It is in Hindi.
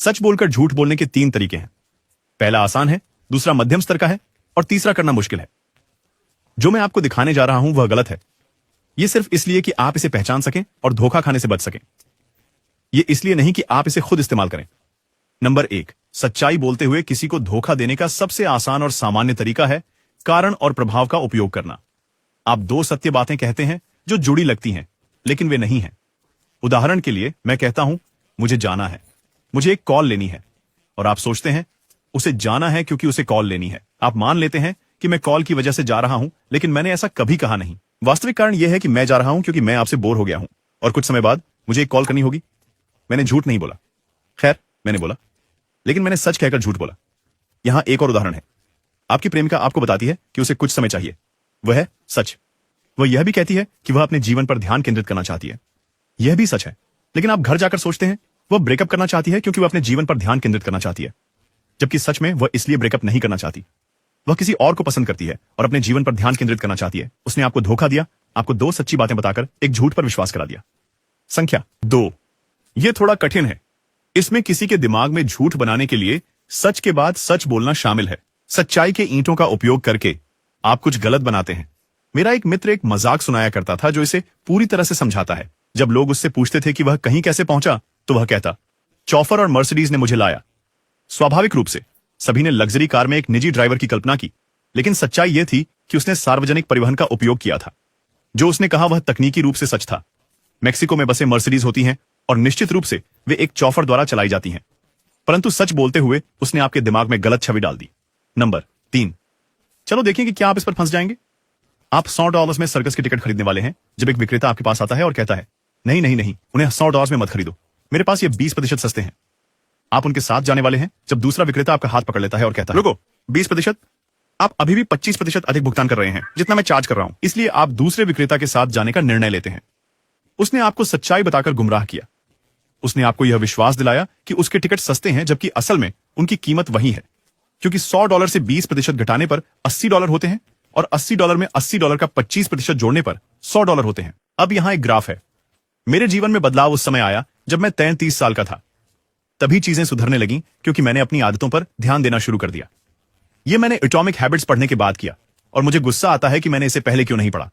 सच बोलकर झूठ बोलने के 3 तरीके हैं। पहला आसान है, दूसरा मध्यम स्तर का है और तीसरा करना मुश्किल है। जो मैं आपको दिखाने जा रहा हूं वह गलत है। यह सिर्फ इसलिए कि आप इसे पहचान सकें और धोखा खाने से बच सकें। यह इसलिए नहीं कि आप इसे खुद इस्तेमाल करें। नंबर 1, सच्चाई बोलते हुए किसी को धोखा देने का सबसे आसान और सामान्य तरीका है कारण और प्रभाव का उपयोग करना। आप 2 सत्य बातें कहते हैं जो जुड़ी लगती हैं, लेकिन वे नहीं हैं। उदाहरण के लिए मैं कहता हूं, मुझे जाना है, मुझे एक कॉल लेनी है, और आप सोचते हैं उसे जाना है क्योंकि उसे कॉल लेनी है। आप मान लेते हैं कि मैं कॉल की वजह से जा रहा हूं, लेकिन मैंने ऐसा कभी कहा नहीं। वास्तविक कारण यह है कि मैं जा रहा हूं क्योंकि मैं आपसे बोर हो गया हूं और कुछ समय बाद मुझे एक कॉल करनी होगी। मैंने झूठ नहीं बोला। खैर, मैंने बोला, लेकिन मैंने सच कहकर झूठ बोला। यहां एक और उदाहरण है। आपकी प्रेमिका आपको बताती है कि उसे कुछ समय चाहिए। वह है सच। वह यह भी कहती है कि वह अपने जीवन पर ध्यान केंद्रित करना चाहती है। यह भी सच है। लेकिन आप घर जाकर सोचते हैं वह ब्रेकअप करना चाहती है क्योंकि वह अपने जीवन पर ध्यान केंद्रित करना चाहती है, जबकि सच में वह इसलिए ब्रेकअप नहीं करना चाहती। वह किसी और को पसंद करती है और अपने जीवन पर ध्यान केंद्रित करना चाहती है। उसने आपको धोखा दिया, आपको 2 सच्ची बातें बताकर एक झूठ पर विश्वास करा दिया। संख्या 2, यह थोड़ा कठिन है। इसमें किसी के दिमाग में झूठ बनाने के लिए सच के बाद सच बोलना शामिल है। सच्चाई के ईंटों का उपयोग करके आप कुछ गलत बनाते हैं। मेरा एक मित्र एक मजाक सुनाया करता था जो इसे पूरी तरह से समझाता है। जब लोग उससे पूछते थे कि वह कहीं कैसे पहुंचा, तो वह कहता, चौफर और मर्सिडीज ने मुझे लाया। स्वाभाविक रूप से सभी ने लग्जरी कार में एक निजी ड्राइवर की कल्पना की, लेकिन सच्चाई यह थी कि उसने सार्वजनिक परिवहन का उपयोग किया था। जो उसने कहा वह तकनीकी रूप से सच था। मेक्सिको में बसें मर्सिडीज होती हैं और निश्चित रूप से वे एक चौफर द्वारा चलाई जाती हैं, परंतु सच बोलते हुए उसने आपके दिमाग में गलत छवि डाल दी। नंबर 3, चलो देखें कि क्या आप इस पर फंस जाएंगे। आप $100 में सर्कस की टिकट खरीदने वाले हैं जब एक विक्रेता आपके पास आता है और कहता है, नहीं नहीं नहीं, उन्हें $100 में मत खरीदो, मेरे पास ये 20% सस्ते हैं। आप उनके साथ जाने वाले हैं जब दूसरा विक्रेता आपका हाथ पकड़ लेता है और कहता है, रुको, 20%? आप अभी भी 25% अधिक भुगतान कर रहे हैं जितना मैं चार्ज कर रहा हूं। इसलिए आप दूसरे विक्रेता के साथ जाने का निर्णय लेते हैं। उसने आपको सच्चाई बताकर गुमराह किया। उसने आपको यह विश्वास दिलाया कि उसके टिकट सस्ते हैं, जबकि असल में उनकी कीमत वही है, क्योंकि $100 से 20% घटाने पर $80 होते हैं और $80 में $80 का 25% जोड़ने पर $100 होते हैं। अब यहां एक ग्राफ है। मेरे जीवन में बदलाव उस समय आया जब मैं 33 साल का था। तभी चीजें सुधरने लगीं क्योंकि मैंने अपनी आदतों पर ध्यान देना शुरू कर दिया। यह मैंने एटॉमिक हैबिट्स पढ़ने के बाद किया और मुझे गुस्सा आता है कि मैंने इसे पहले क्यों नहीं पढ़ा।